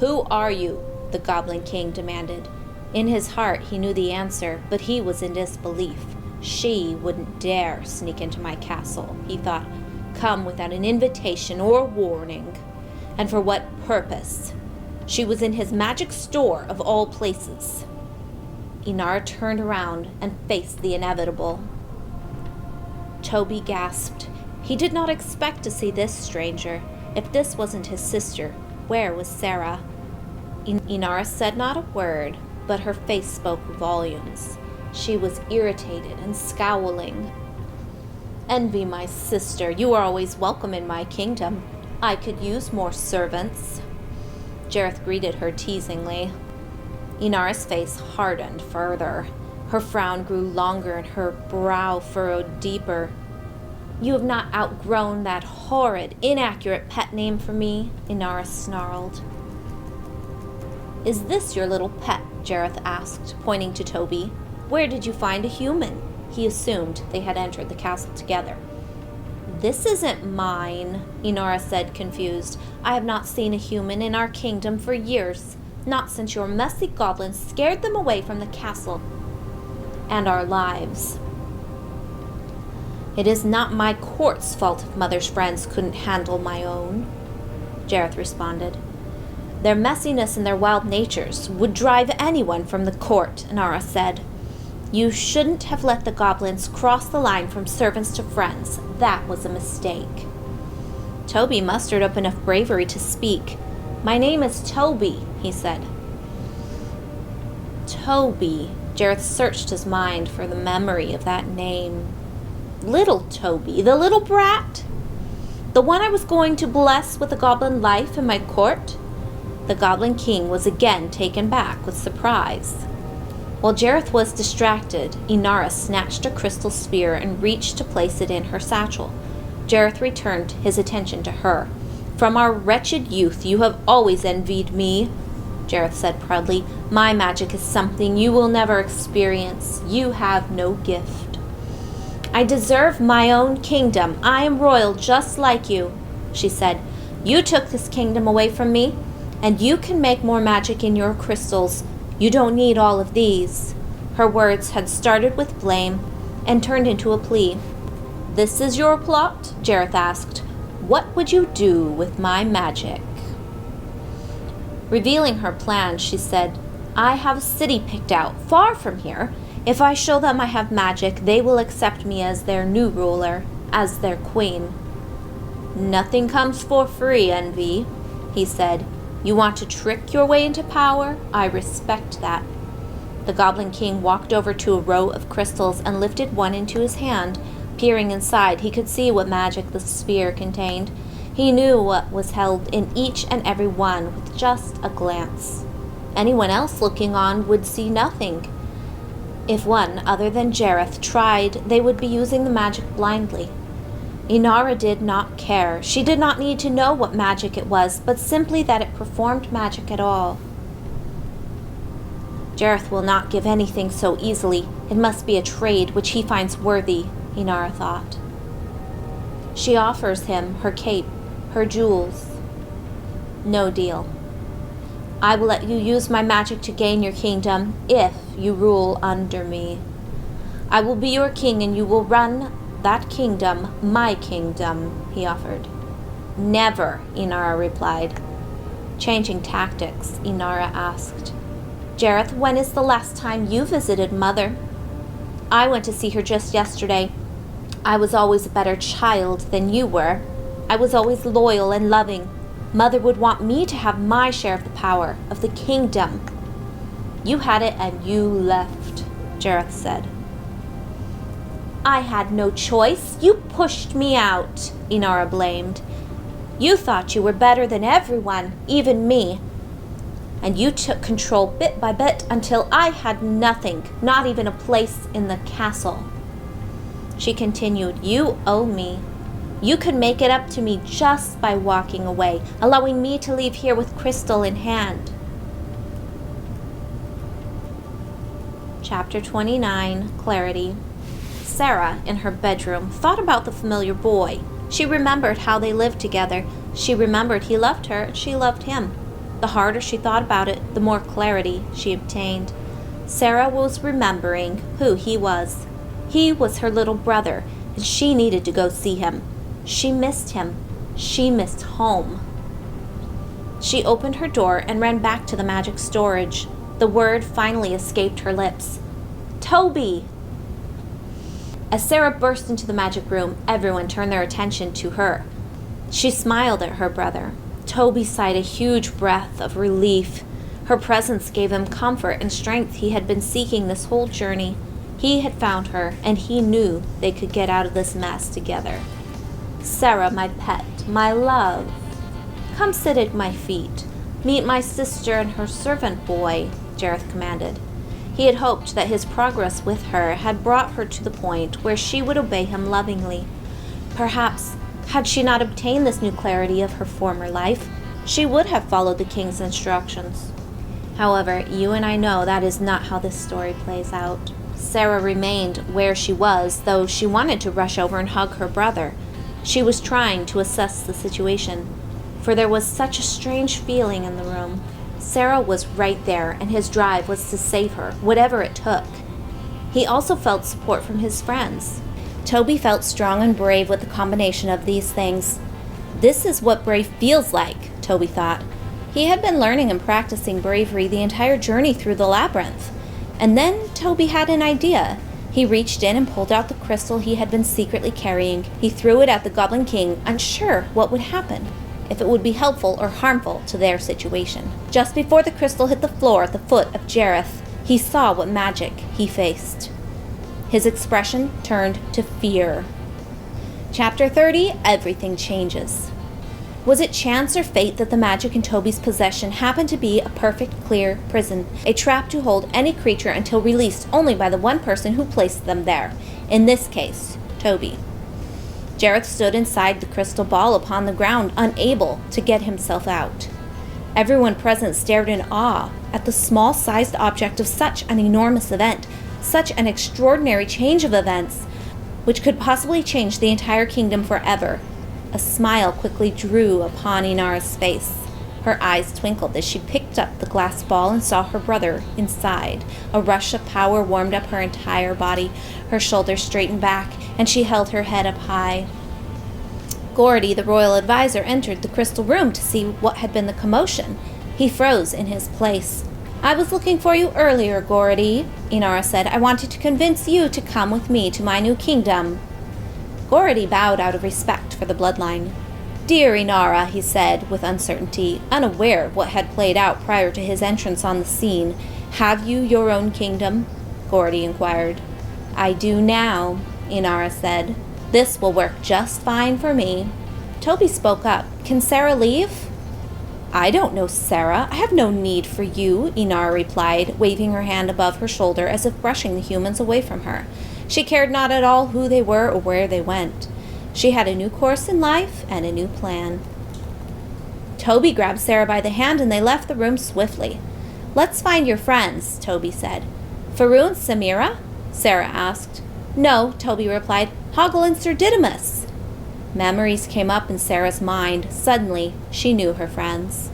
"Who are you?" the Goblin King demanded. In his heart, he knew the answer, but he was in disbelief. She wouldn't dare sneak into my castle, he thought, come without an invitation or warning. And for what purpose? She was in his magic store of all places. Inara turned around and faced the inevitable. Toby gasped. He did not expect to see this stranger. If this wasn't his sister, where was Sarah? Inara said not a word, but her face spoke volumes. She was irritated and scowling. "Envy, my sister. You are always welcome in my kingdom. I could use more servants." Jareth greeted her teasingly. Inara's face hardened further. Her frown grew longer and her brow furrowed deeper. "You have not outgrown that horrid, inaccurate pet name for me," Inara snarled. "Is this your little pet?" Jareth asked, pointing to Toby. "Where did you find a human?" He assumed they had entered the castle together. "This isn't mine," Inara said, confused. "I have not seen a human in our kingdom for years, not since your messy goblins scared them away from the castle and our lives." "It is not my court's fault if Mother's friends couldn't handle my own," Jareth responded. "Their messiness and their wild natures would drive anyone from the court," Inara said. "You shouldn't have let the goblins cross the line from servants to friends. That was a mistake." Toby mustered up enough bravery to speak. "My name is Toby," he said. Toby. Jareth searched his mind for the memory of that name. Little Toby, the little brat? The one I was going to bless with a goblin life in my court? The Goblin King was again taken back with surprise. While Jareth was distracted, Inara snatched a crystal sphere and reached to place it in her satchel. Jareth returned his attention to her. "From our wretched youth you have always envied me," Jareth said proudly. "My magic is something you will never experience. You have no gift." "I deserve my own kingdom. I am royal just like you," she said. "You took this kingdom away from me, and you can make more magic in your crystals. You don't need all of these." Her words had started with blame and turned into a plea. "This is your plot?" Jareth asked. "What would you do with my magic?" Revealing her plan, she said, "I have a city picked out, far from here. If I show them I have magic, they will accept me as their new ruler, as their queen." "Nothing comes for free, Envy," he said. "You want to trick your way into power? I respect that." The Goblin King walked over to a row of crystals and lifted one into his hand. Peering inside, he could see what magic the sphere contained. He knew what was held in each and every one with just a glance. Anyone else looking on would see nothing. If one other than Jareth tried, they would be using the magic blindly. Inara did not care. She did not need to know what magic it was, but simply that it performed magic at all. Jareth will not give anything so easily. It must be a trade which he finds worthy, Inara thought. She offers him her cape, her jewels. No deal. I will let you use my magic to gain your kingdom if you rule under me. I will be your king and you will run that kingdom, my kingdom, he offered. Never, Inara replied. Changing tactics, Inara asked. Jareth, when is the last time you visited Mother? I went to see her just yesterday. I was always a better child than you were. I was always loyal and loving. Mother would want me to have my share of the power, of the kingdom. You had it and you left, Jareth said. I had no choice. You pushed me out, Inara blamed. You thought you were better than everyone, even me. And you took control bit by bit until I had nothing, not even a place in the castle. She continued, you owe me. You could make it up to me just by walking away, allowing me to leave here with Crystal in hand. Chapter 29, Clarity. Sarah, in her bedroom, thought about the familiar boy. She remembered how they lived together. She remembered he loved her and she loved him. The harder she thought about it, the more clarity she obtained. Sarah was remembering who he was. He was her little brother, and she needed to go see him. She missed him. She missed home. She opened her door and ran back to the magic storage. The word finally escaped her lips. Toby! As Sarah burst into the magic room, everyone turned their attention to her. She smiled at her brother. Toby sighed a huge breath of relief. Her presence gave him comfort and strength he had been seeking this whole journey. He had found her, and he knew they could get out of this mess together. Sarah, my pet, my love, come sit at my feet. Meet my sister and her servant boy, Jareth commanded. He had hoped that his progress with her had brought her to the point where she would obey him lovingly. Perhaps, had she not obtained this new clarity of her former life, she would have followed the king's instructions. However, you and I know that is not how this story plays out. Sarah remained where she was, though she wanted to rush over and hug her brother. She was trying to assess the situation, for there was such a strange feeling in the room. Sarah was right there, and his drive was to save her, whatever it took. He also felt support from his friends. Toby felt strong and brave with the combination of these things. This is what brave feels like, Toby thought. He had been learning and practicing bravery the entire journey through the labyrinth. And then Toby had an idea. He reached in and pulled out the crystal he had been secretly carrying. He threw it at the Goblin King, unsure what would happen, if it would be helpful or harmful to their situation. Just before the crystal hit the floor at the foot of Jareth, he saw what magic he faced. His expression turned to fear. Chapter 30, Everything Changes. Was it chance or fate that the magic in Toby's possession happened to be a perfect, clear prison, a trap to hold any creature until released only by the one person who placed them there, in this case, Toby? Jareth stood inside the crystal ball upon the ground, unable to get himself out. Everyone present stared in awe at the small-sized object of such an enormous event, such an extraordinary change of events, which could possibly change the entire kingdom forever. A smile quickly drew upon Inara's face. Her eyes twinkled as she picked up the glass ball and saw her brother inside. A rush of power warmed up her entire body. Her shoulders straightened back, and she held her head up high. Gordy, the royal advisor, entered the crystal room to see what had been the commotion. He froze in his place. "I was looking for you earlier, Gordy," Inara said. "I wanted to convince you to come with me to my new kingdom." Gordy bowed out of respect for the bloodline. "Dear Inara," he said with uncertainty, unaware of what had played out prior to his entrance on the scene. "Have you your own kingdom?" Gordy inquired. "I do now," Inara said. "This will work just fine for me." Toby spoke up. "Can Sarah leave?" "I don't know Sarah. I have no need for you," Inara replied, waving her hand above her shoulder as if brushing the humans away from her. She cared not at all who they were or where they went. She had a new course in life and a new plan. Toby grabbed Sarah by the hand and they left the room swiftly. "Let's find your friends," Toby said. "Faru and Samira?" Sarah asked. "No," Toby replied. "Hoggle and Sir Didymus." Memories came up in Sarah's mind. Suddenly, she knew her friends.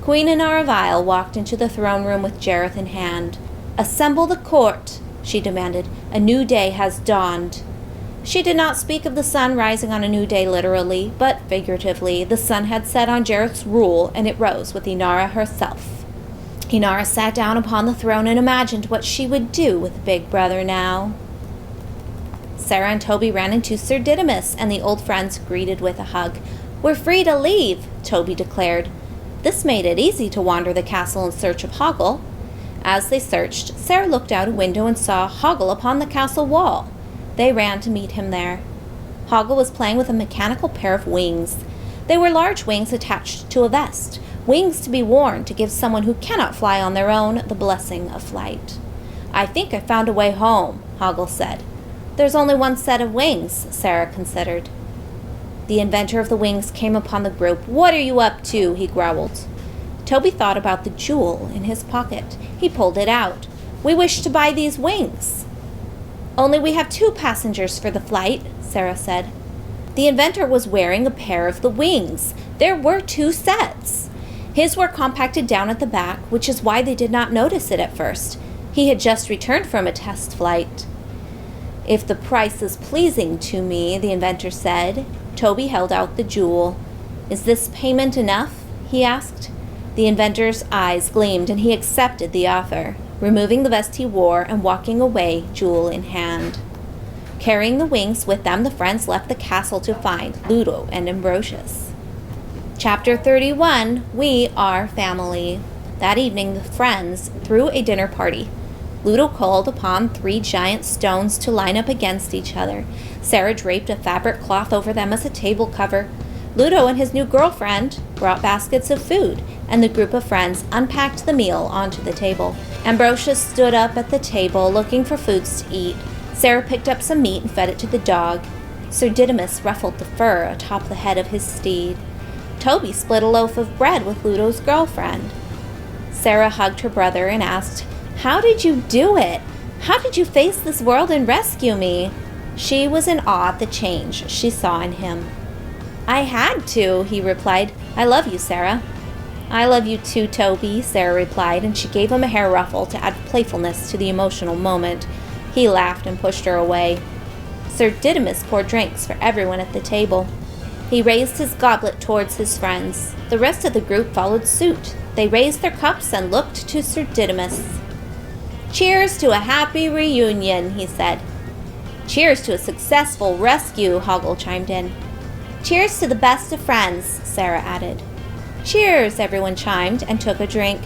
Queen Inaravile walked into the throne room with Jareth in hand. "Assemble the court," she demanded. "A new day has dawned." She did not speak of the sun rising on a new day literally, but figuratively. The sun had set on Jareth's rule, and it rose with Inara herself. Inara sat down upon the throne and imagined what she would do with Big Brother now. Sarah and Toby ran into Sir Didymus, and the old friends greeted with a hug. "We're free to leave," Toby declared. This made it easy to wander the castle in search of Hoggle. As they searched, Sarah looked out a window and saw Hoggle upon the castle wall. They ran to meet him there. Hoggle was playing with a mechanical pair of wings. They were large wings attached to a vest, wings to be worn to give someone who cannot fly on their own the blessing of flight. "I think I found a way home," Hoggle said. "There's only one set of wings," Sarah considered. The inventor of the wings came upon the group. "What are you up to?" he growled. Toby thought about the jewel in his pocket. He pulled it out. "We wish to buy these wings." "Only we have 2 passengers for the flight," Sarah said. The inventor was wearing a pair of the wings. There were 2 sets. His were compacted down at the back, which is why they did not notice it at first. He had just returned from a test flight. "If the price is pleasing to me," the inventor said. Toby held out the jewel. "Is this payment enough?" he asked. The inventor's eyes gleamed, and he accepted the offer, removing the vest he wore and walking away, jewel in hand. Carrying the wings with them, the friends left the castle to find Ludo and Ambrosius. Chapter 31, We Are Family. That evening, the friends threw a dinner party. Ludo called upon 3 giant stones to line up against each other. Sarah draped a fabric cloth over them as a table cover. Ludo and his new girlfriend brought baskets of food, and the group of friends unpacked the meal onto the table. Ambrosius stood up at the table looking for foods to eat. Sarah picked up some meat and fed it to the dog. Sir Didymus ruffled the fur atop the head of his steed. Toby split a loaf of bread with Ludo's girlfriend. Sarah hugged her brother and asked, "How did you do it? How did you face this world and rescue me?" She was in awe at the change she saw in him. "I had to," he replied. "I love you, Sarah." "I love you too, Toby," Sarah replied, and she gave him a hair ruffle to add playfulness to the emotional moment. He laughed and pushed her away. Sir Didymus poured drinks for everyone at the table. He raised his goblet towards his friends. The rest of the group followed suit. They raised their cups and looked to Sir Didymus. "Cheers to a happy reunion," he said. "Cheers to a successful rescue," Hoggle chimed in. "Cheers to the best of friends," Sarah added. "Cheers," everyone chimed and took a drink.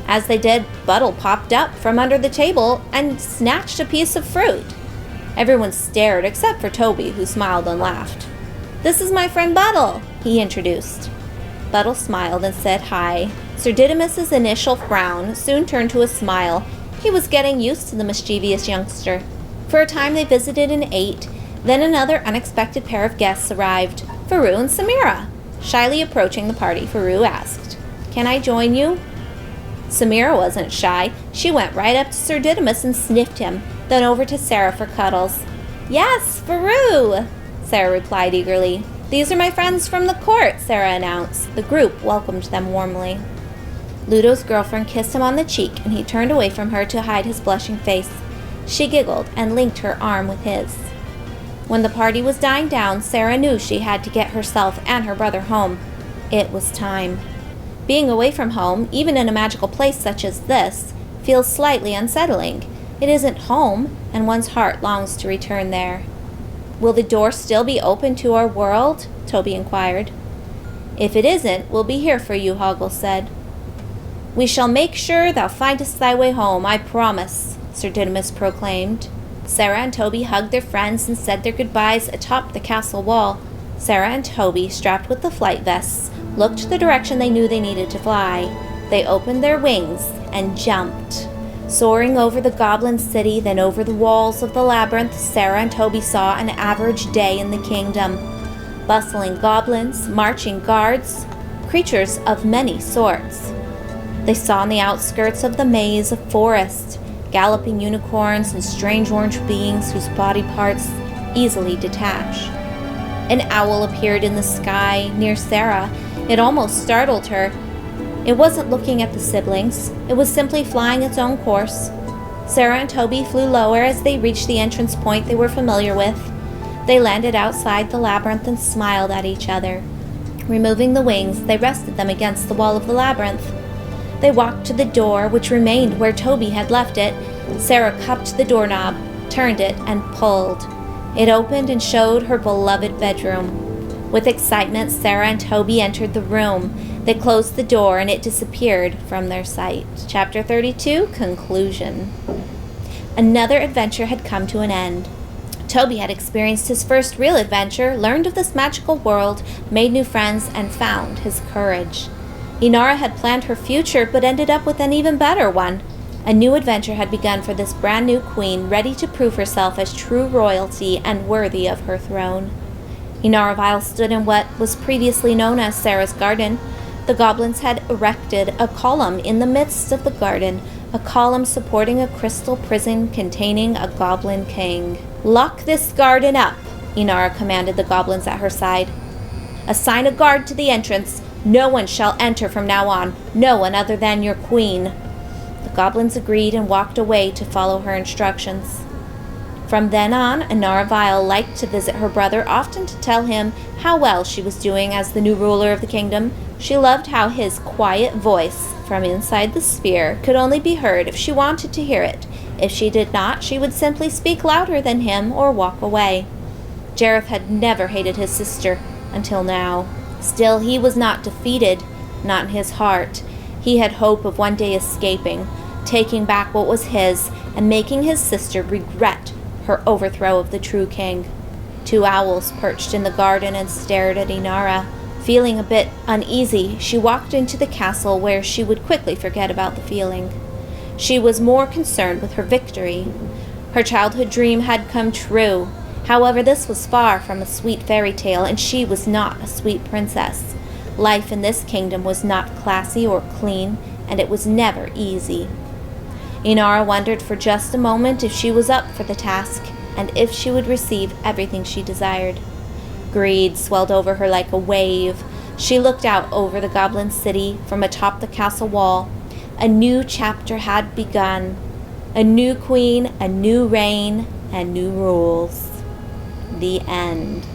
As they did, Buttle popped up from under the table and snatched a piece of fruit. Everyone stared except for Toby, who smiled and laughed. "This is my friend Buttle," he introduced. Buttle smiled and said hi. Sir Didymus's initial frown soon turned to a smile. He was getting used to the mischievous youngster. For a time they visited and ate. Then another unexpected pair of guests arrived, Faru and Samira. Shyly approaching the party, Faru asked, "Can I join you?" Samira wasn't shy. She went right up to Sir Didymus and sniffed him, then over to Sarah for cuddles. "Yes, Faru!" Sarah replied eagerly. "These are my friends from the court," Sarah announced. The group welcomed them warmly. Ludo's girlfriend kissed him on the cheek, and he turned away from her to hide his blushing face. She giggled and linked her arm with his. When the party was dying down, Sarah knew she had to get herself and her brother home. It was time. Being away from home, even in a magical place such as this, feels slightly unsettling. It isn't home, and one's heart longs to return there. "Will the door still be open to our world?" Toby inquired. "If it isn't, we'll be here for you," Hoggle said. "We shall make sure thou findest thy way home, I promise," Sir Didymus proclaimed. Sarah and Toby hugged their friends and said their goodbyes atop the castle wall. Sarah and Toby, strapped with the flight vests, looked the direction they knew they needed to fly. They opened their wings and jumped. Soaring over the goblin city, then over the walls of the labyrinth, Sarah and Toby saw an average day in the kingdom. Bustling goblins, marching guards, creatures of many sorts. They saw on the outskirts of the maze a forest, galloping unicorns and strange orange beings whose body parts easily detach. An owl appeared in the sky near Sarah. It almost startled her. It wasn't looking at the siblings. It was simply flying its own course. Sarah and Toby flew lower as they reached the entrance point they were familiar with. They landed outside the labyrinth and smiled at each other. Removing the wings, they rested them against the wall of the labyrinth. They walked to the door, which remained where Toby had left it. Sarah cupped the doorknob, turned it, and pulled. It opened and showed her beloved bedroom. With excitement, Sarah and Toby entered the room. They closed the door, and it disappeared from their sight. Chapter 32, Conclusion. Another adventure had come to an end. Toby had experienced his first real adventure, learned of this magical world, made new friends, and found his courage. Inara had planned her future, but ended up with an even better one. A new adventure had begun for this brand new queen, ready to prove herself as true royalty and worthy of her throne. Inara Vile stood in what was previously known as Sarah's garden. The goblins had erected a column in the midst of the garden, a column supporting a crystal prison containing a goblin king. "Lock this garden up," Inara commanded the goblins at her side. "Assign a guard to the entrance. No one shall enter from now on, no one other than your queen." The goblins agreed and walked away to follow her instructions. From then on, Inara Vile liked to visit her brother, often to tell him how well she was doing as the new ruler of the kingdom. She loved how his quiet voice from inside the sphere could only be heard if she wanted to hear it. If she did not, she would simply speak louder than him or walk away. Jareth had never hated his sister until now. Still, he was not defeated, not in his heart. He had hope of one day escaping, taking back what was his, and making his sister regret her overthrow of the true king. Two owls perched in the garden and stared at Inara. Feeling a bit uneasy, she walked into the castle where she would quickly forget about the feeling. She was more concerned with her victory. Her childhood dream had come true. However, this was far from a sweet fairy tale, and she was not a sweet princess. Life in this kingdom was not classy or clean, and it was never easy. Inara wondered for just a moment if she was up for the task, and if she would receive everything she desired. Greed swelled over her like a wave. She looked out over the goblin city from atop the castle wall. A new chapter had begun. A new queen, a new reign, and new rules. The end.